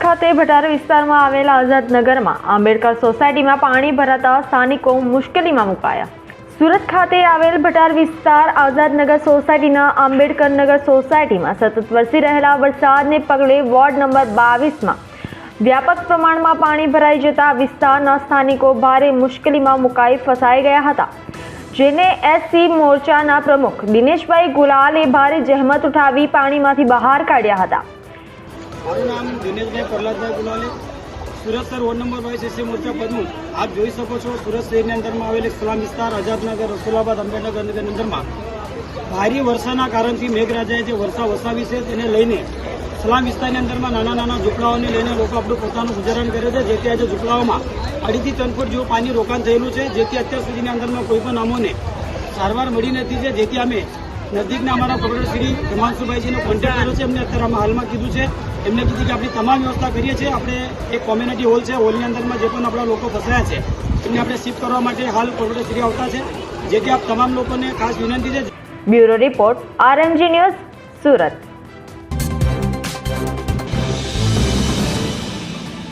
ખાતે ભટાર વિસ્તારમાં આવેલા આઝાદનગરમાં આંબેડકર સોસાયટીમાં પાણી ભરાતા સ્થાનિકો મુશ્કેલીમાં મુકાયા। સુરત ખાતે આવેલ ભટાર વિસ્તાર આઝાદનગર સોસાયટીના આંબેડકરનગર સોસાયટીમાં સતત વરસી રહેલા વરસાદને પગલે વોર્ડ નંબર 22માં વ્યાપક પ્રમાણમાં પાણી ભરાઈ જતા વિસ્તારના સ્થાનિકો ભારે મુશ્કેલીમાં મુકાઈ ફસાઈ ગયા હતા, જેને એસસી મોરચાના પ્રમુખ દિનેશભાઈ ગુલાલે ભારે જહેમત ઉઠાવી પાણીમાંથી બહાર કાઢ્યા હતા। મારું નામ દિનેશભાઈ પ્રહલાદભાઈ ગુલાલે, સુરત સર વોર્ડ નંબર 22 એસસી મોરચા પ્રમુખ। આપ જોઈ શકો છો, સુરત શહેરની અંદરમાં આવેલ સલામ વિસ્તાર આઝાદનગર, રસુલાબાદ, આંબેડકરનગરની અંદરમાં ભારે વર્ષાના કારણથી મેઘરાજાએ જે વર્ષા વસાવી છે તેને લઈને સલામ વિસ્તારની અંદરમાં નાના ઝૂંપડાઓને લઈને લોકો આપણું પોતાનું ગુજારણ કરે છે, જેથી આજે ઝૂંપડાઓમાં 2.5 થી 3 ફૂટ જેવું પાણી રોકાણ થયેલું છે, જેથી અત્યાર સુધીની અંદરમાં કોઈ પણ અમોને સારવાર મળી નથી। જેથી અમે નજીકના અમારા પ્રોફેસર શ્રી હિમાંશુભાઈજીનો કોન્ટેક્ટ કર્યો છે। એમને અત્યારે અમે હાલમાં કીધું છે, એમને કીધું કે આપણી તમામ વ્યવસ્થા કરીએ છીએ। આપણે એક કોમ્યુનિટી હોલ છે, હોલની અંદરમાં જે પણ આપણા લોકો ફસાયા છે એમને આપણે શિફ્ટ કરવા માટે હાલ પ્રોફેસર શ્રી આવતા છે, જેથી આપ તમામ લોકોને ખાસ વિનંતી છે। Bureau report, RMG news, Surat.